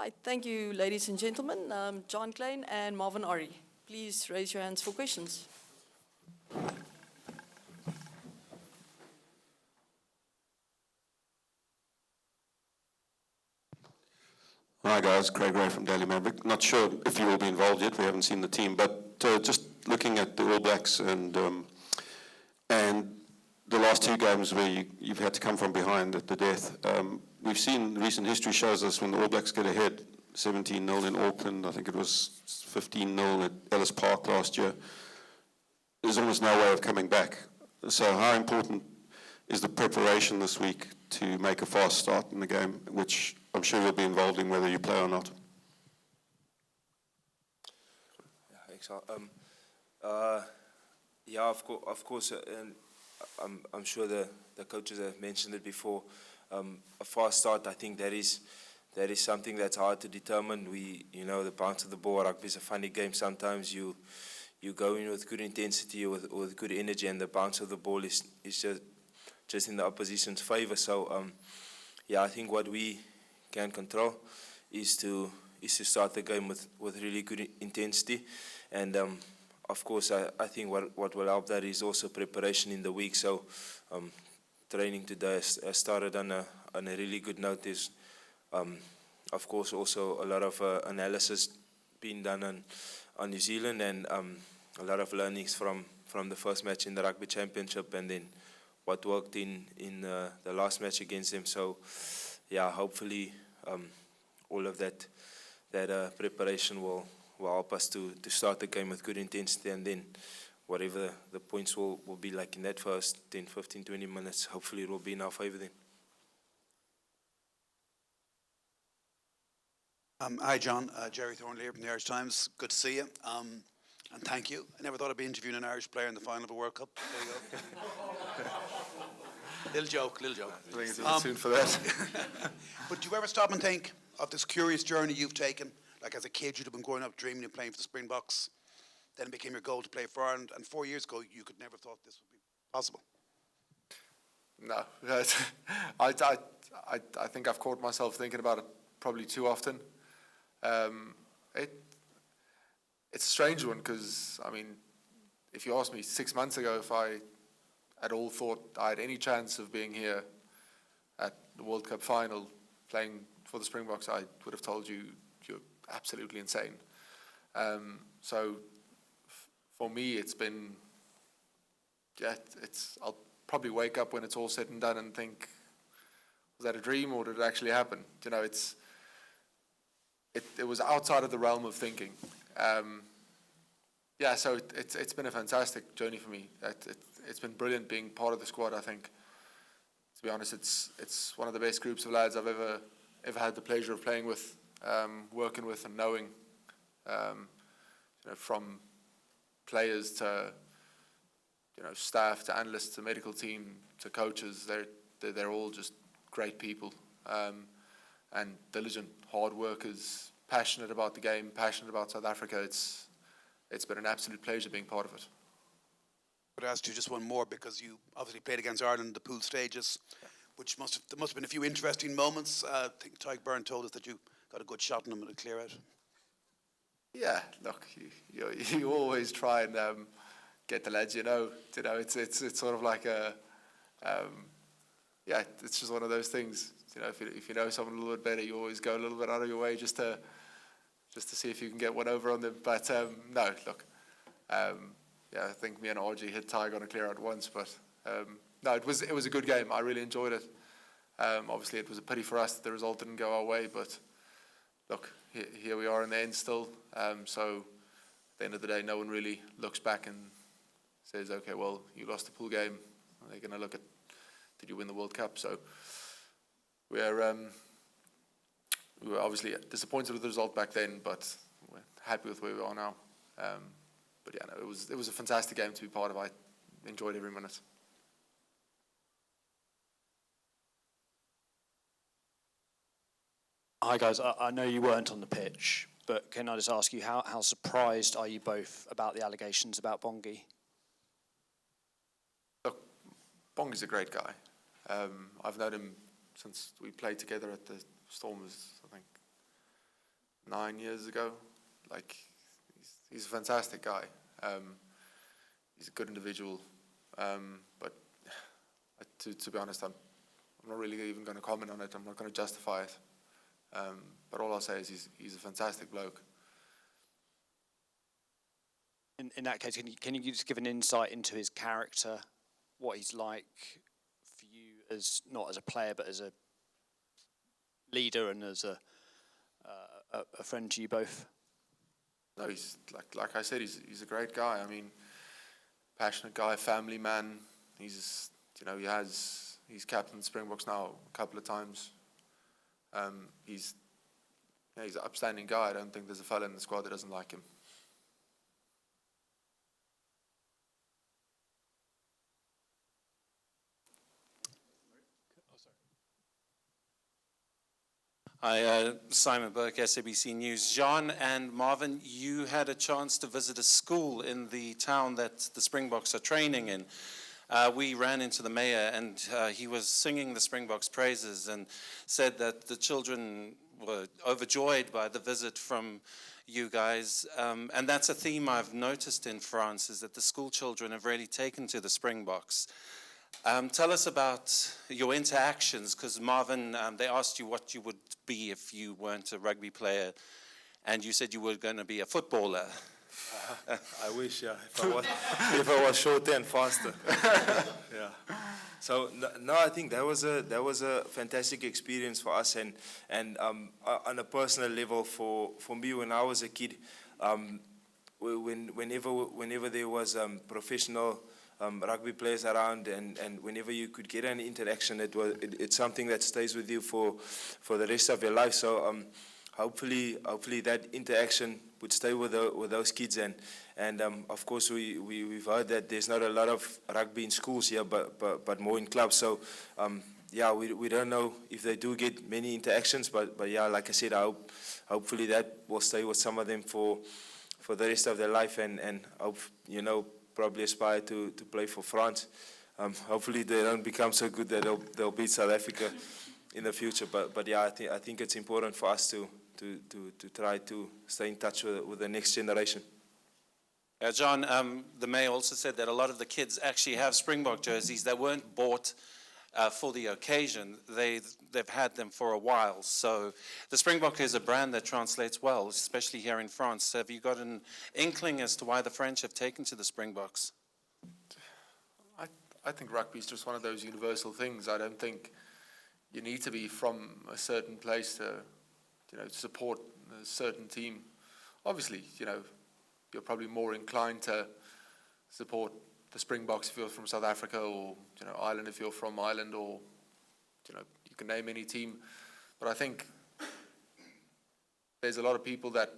right, thank you, ladies and gentlemen. Jean Kleyn and Marvin Orie, please raise your hands for questions. Hi guys, Craig Ray from Daily Maverick. Not sure if you will be involved yet, we haven't seen the team, but just looking at the All Blacks and the last two games where you've had to come from behind at the death, we've seen recent history shows us when the All Blacks get ahead, 17-0 in Auckland, I think it was 15-0 at Ellis Park last year, there's almost no way of coming back. So how important is the preparation this week to make a fast start in the game, which I'm sure you'll be involved in whether you play or not? Yeah, of course, and I'm sure the coaches have mentioned it before. A fast start, I think that is something that's hard to determine. The bounce of the ball, rugby is a funny game. Sometimes you go in with good intensity or with good energy, and the bounce of the ball is just in the opposition's favour. So, I think what we can control is to start the game with really good intensity, and of course I think what will help that is also preparation in the week. So training today has started on a really good note. There's of course also a lot of analysis being done on New Zealand, and a lot of learnings from the first match in the Rugby Championship, and then what worked in the last match against them. So hopefully all of that preparation will help us to start the game with good intensity, and then whatever the points will be like in that first 10, 15, 20 minutes, hopefully it will be in our favour then. Hi John, Jerry Thornley here from the Irish Times. Good to see you, and thank you. I never thought I'd be interviewing an Irish player in the final of a World Cup. There you go. Little joke. I think it's a bit soon for that. But do you ever stop and think of this curious journey you've taken? Like as a kid, you'd have been growing up dreaming of playing for the Springboks. Then it became your goal to play for Ireland. And 4 years ago, you could never have thought this would be possible. No. I think I've caught myself thinking about it probably too often. It's a strange one because, I mean, if you asked me 6 months ago if I at all thought I had any chance of being here at the World Cup final playing for the Springboks, I would have told you you're absolutely insane. So for me, it's been, I'll probably wake up when it's all said and done and think, was that a dream or did it actually happen? You know, it was outside of the realm of thinking. So it's been a fantastic journey for me. It's been brilliant being part of the squad. I think, to be honest, it's one of the best groups of lads I've ever had the pleasure of playing with, working with, and knowing. From players to staff to analysts to medical team to coaches, they're all just great people, and diligent, hard workers, passionate about the game, passionate about South Africa. It's been an absolute pleasure being part of it. But I asked you just one more because you obviously played against Ireland in the pool stages, which there must have been a few interesting moments. I think Tyke Byrne told us that you got a good shot on them and a clear out. Yeah, look, you always try and get the lads. It's sort of like it's just one of those things. If you know someone a little bit better, you always go a little bit out of your way just to see if you can get one over on them. But no, look, I think me and Orie hit Tyke on a clear out once, but no, it was a good game. I really enjoyed it. Obviously, it was a pity for us that the result didn't go our way, but look, here we are in the end still. So at the end of the day, no one really looks back and says, okay, well, you lost the pool game. They're going to look at, did you win the World Cup? So we were obviously disappointed with the result back then, but we're happy with where we are now. But yeah, no, it was a fantastic game to be part of. I enjoyed every minute. Hi guys, I know you weren't on the pitch, but can I just ask you, how surprised are you both about the allegations about Bongi? Look, Bongi's a great guy. I've known him since we played together at the Stormers, I think 9 years ago. Like, he's a fantastic guy. He's a good individual. But to be honest, I'm not really even going to comment on it. I'm not going to justify it. But all I'll say is he's a fantastic bloke. In that case, can you just give an insight into his character, what he's like for you, as not as a player but as a leader and as a friend to you both? No, he's like I said, he's a great guy. I mean, passionate guy, family man. He's he's captained the Springboks now a couple of times. He's an upstanding guy. I don't think there's a fella in the squad that doesn't like him. Hi, Simon Burke, SABC News. Jean and Marvin, you had a chance to visit a school in the town that the Springboks are training in. We ran into the mayor and he was singing the Springboks praises and said that the children were overjoyed by the visit from you guys. And that's a theme I've noticed in France, is that the school children have really taken to the Springboks. Tell us about your interactions, because Marvin, they asked you what you would be if you weren't a rugby player, and you said you were going to be a footballer. I wish, yeah, if I was shorter and faster. Yeah. So no, I think that was a fantastic experience for us, and on a personal level for me when I was a kid, whenever there was professional rugby players around, and whenever you could get an interaction, it's something that stays with you for the rest of your life. So hopefully that interaction would stay with those kids, and of course we've heard that there's not a lot of rugby in schools here, but more in clubs. So yeah, we don't know if they do get many interactions, but yeah, like I said, hopefully that will stay with some of them for the rest of their life, and hope, probably aspire to play for France. Hopefully they don't become so good that they'll beat South Africa in the future. But yeah, I think it's important for us to try to stay in touch with the next generation. John, the mayor also said that a lot of the kids actually have Springbok jerseys that weren't bought for the occasion. They've had them for a while. So the Springbok is a brand that translates well, especially here in France. Have you got an inkling as to why the French have taken to the Springboks? I think rugby is just one of those universal things. I don't think you need to be from a certain place to support a certain team. Obviously, you're probably more inclined to support the Springboks if you're from South Africa, or Ireland if you're from Ireland, or you can name any team. But I think there's a lot of people that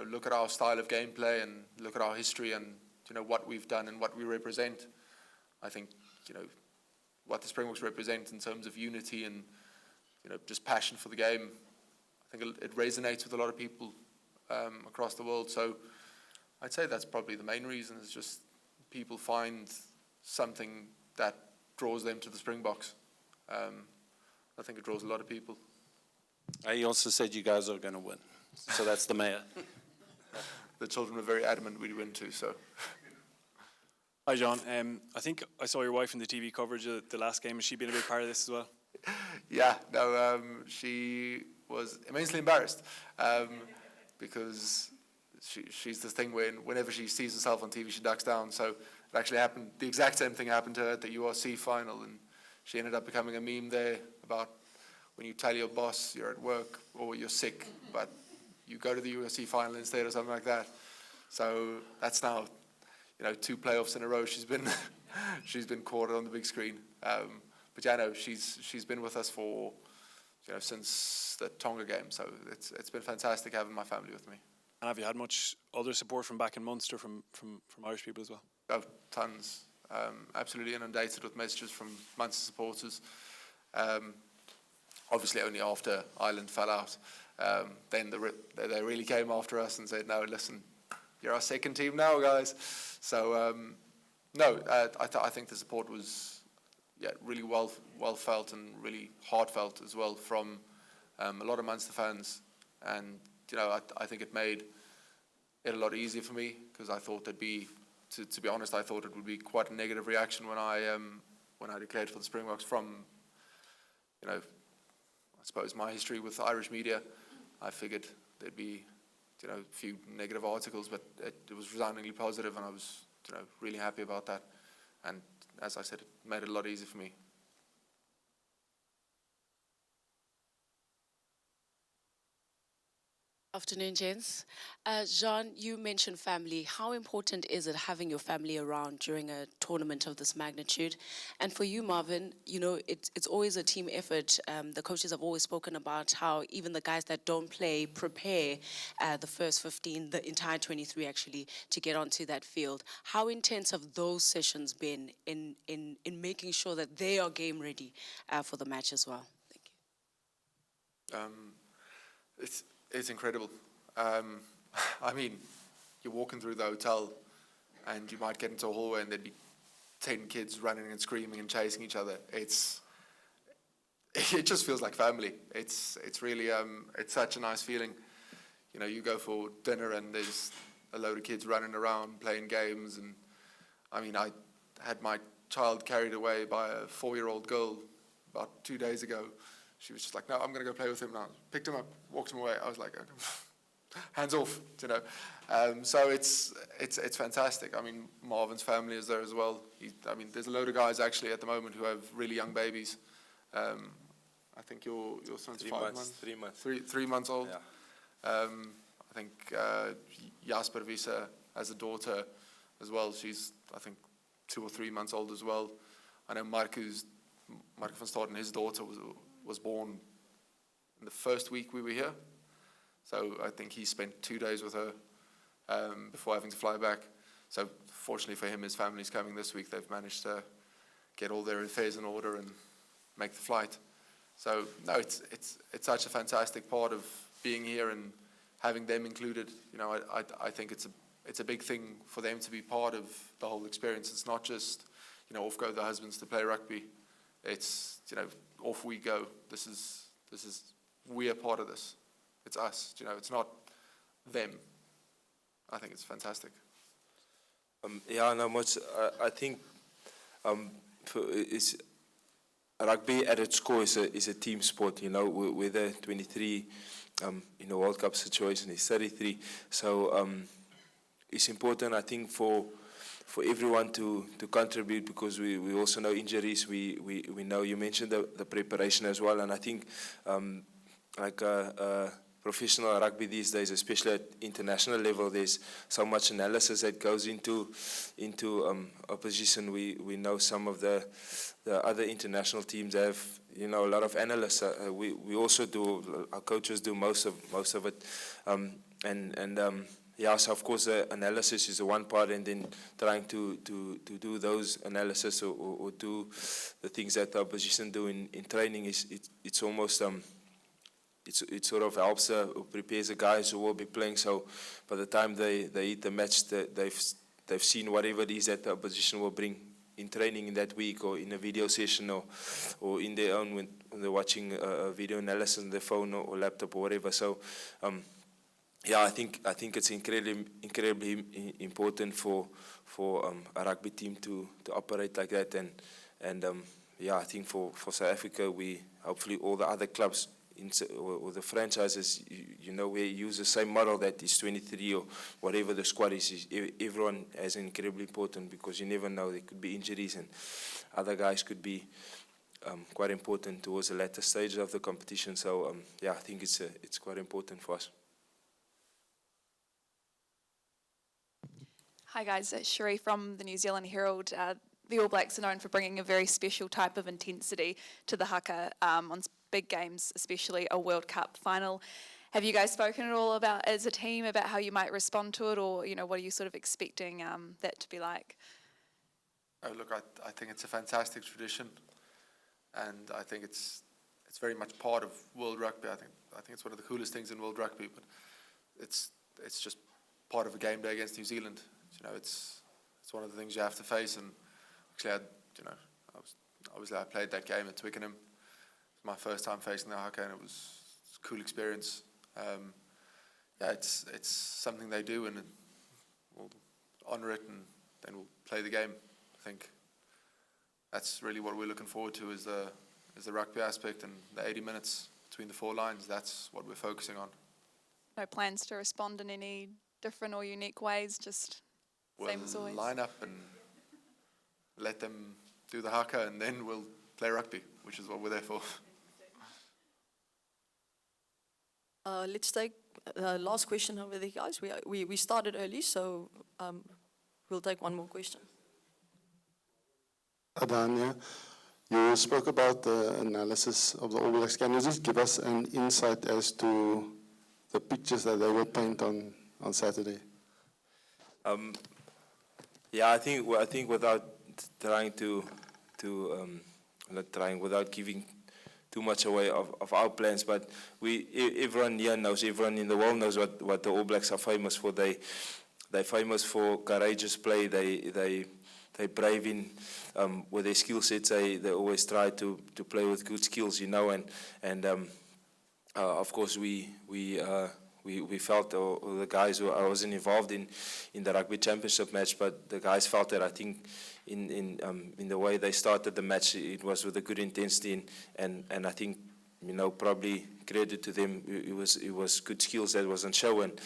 look at our style of gameplay and look at our history and what we've done and what we represent. I think what the Springboks represent in terms of unity and just passion for the game, I think it resonates with a lot of people across the world. So I'd say that's probably the main reason, is just people find something that draws them to the Springboks. I think it draws a lot of people. He also said you guys are going to win. So that's the mayor. The children were very adamant we'd win too, so. Hi, John. I think I saw your wife in the TV coverage of the last game. Has she been a big part of this as well? Yeah, no, she was immensely embarrassed because she's this thing whenever she sees herself on TV, she ducks down. So it actually happened, the exact same thing happened to her at the URC final, and she ended up becoming a meme there about when you tell your boss you're at work or you're sick, but you go to the URC final instead or something like that. So that's now, 2 playoffs in a row she's been she's been caught on the big screen. But yeah, no, she's been with us for since the Tonga game. So it's been fantastic having my family with me. And have you had much other support from back in Munster from Irish people as well? Oh, tons. Absolutely inundated with messages from Munster supporters. Obviously only after Ireland fell out. Then they really came after us and said, no, listen, you're our second team now, guys. So, I think the support was really well felt and really heartfelt as well from a lot of Munster fans. And, I think it made it a lot easier for me, because I thought there'd be, to be honest, I thought it would be quite a negative reaction when I declared for the Springboks from, I suppose my history with Irish media. I figured there'd be, a few negative articles, but it was resoundingly positive, and I was, really happy about that. And as I said, it made it a lot easier for me. Afternoon, gents. Jean, you mentioned family. How important is it having your family around during a tournament of this magnitude? And for you, Marvin, it's always a team effort. The coaches have always spoken about how even the guys that don't play prepare the first 15, the entire 23 actually, to get onto that field. How intense have those sessions been in making sure that they are game ready for the match as well? Thank you. It's incredible. I mean, you're walking through the hotel and you might get into a hallway and there'd be 10 kids running and screaming and chasing each other. It just feels like family. It's really, it's such a nice feeling. You go for dinner and there's a load of kids running around playing games. And I mean, I had my child carried away by a 4-year-old girl about 2 days ago. She was just like, no, I'm going to go play with him now. Picked him up, walked him away. I was like, hands off, So it's fantastic. I mean, Marvin's family is there as well. There's a load of guys actually at the moment who have really young babies. I think your son's 5 months. 3 months. 3 months old. Yeah. I think Jasper Visa has a daughter as well. She's, I think, 2 or 3 months old as well. I know Mark van Staden, his daughter was born in the first week we were here. So I think he spent 2 days with her before having to fly back. So fortunately for him, his family's coming this week. They've managed to get all their affairs in order and make the flight. So no, it's such a fantastic part of being here and having them included. I think it's a big thing for them to be part of the whole experience. It's not just, off go the husbands to play rugby. It's, off we go. This is we are part of this. It's us. It's not them. I think it's fantastic. I think it's rugby at its core is a team sport. Whether 23 in a World Cup situation is 33. So it's important, I think, for everyone to contribute, because we also know injuries. We know you mentioned the preparation as well, and I think professional rugby these days, especially at international level, there's so much analysis that goes into opposition. We know some of the other international teams have a lot of analysts. We also do. Our coaches do most of it, so of course the analysis is the one part, and then trying to do those analysis or do the things that the opposition do in training it's almost it sort of helps or prepares the guys who will be playing. So by the time they hit the match, they've seen whatever it is that the opposition will bring in training in that week, or in a video session, or in their own when they're watching a video analysis on their phone or laptop or whatever. So. I think it's incredibly important for a rugby team to operate like that, and I think for South Africa, we hopefully all the other clubs or the franchises, we use the same model that is 23 or whatever the squad is. Everyone is incredibly important, because you never know, there could be injuries and other guys could be quite important towards the latter stages of the competition. So I think it's quite important for us. Hi guys, it's Cherie from the New Zealand Herald. The All Blacks are known for bringing a very special type of intensity to the haka on big games, especially a World Cup final. Have you guys spoken at all about, as a team, about how you might respond to it, or what are you sort of expecting that to be like? Oh, look, I think it's a fantastic tradition, and I think it's very much part of world rugby. I think it's one of the coolest things in world rugby, but it's just part of a game day against New Zealand. It's one of the things you have to face, and actually, I played that game at Twickenham. It was my first time facing the haka, and it was a cool experience. yeah, it's something they do, and we'll honour it, and then we'll play the game. I think that's really what we're looking forward to, is the rugby aspect and the 80 minutes between the four lines. That's what we're focusing on. No plans to respond in any different or unique ways, just same as always? We'll line up and let them do the haka, and then we'll play rugby, which is what we're there for. Let's take the last question over there, guys. We started early, so we'll take one more question. Adania, you spoke about the analysis of the All Blacks. Can you just give us an insight as to the pictures that they will paint on Saturday? Yeah, I think without trying without giving too much away of our plans, but everyone here knows, everyone in the world knows what the All Blacks are famous for. They're famous for courageous play. They brave in with their skill sets. They always try to play with good skills, you know, and of course we felt, or the guys who I wasn't involved in the rugby championship match, but the guys felt that, I think, in the way they started the match, it was with a good intensity, and I think, you know, probably credit to them, it was good skills that was on show, and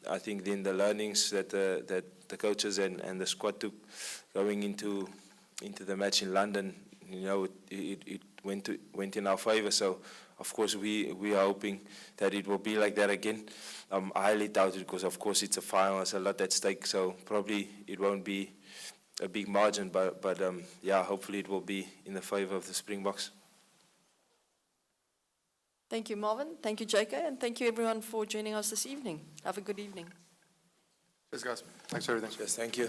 I think then the learnings that the coaches and the squad took going into the match in London, you know, it went in our favour. So of course we are hoping that it will be like that again. I highly doubt it, because of course it's a final, there's a lot at stake, so probably it won't be a big margin, but yeah, hopefully it will be in the favour of the Springboks. Thank you, Marvin. Thank you, Jake, and thank you everyone for joining us this evening. Have a good evening. Cheers, guys. Thanks for everything. Yes, thank you.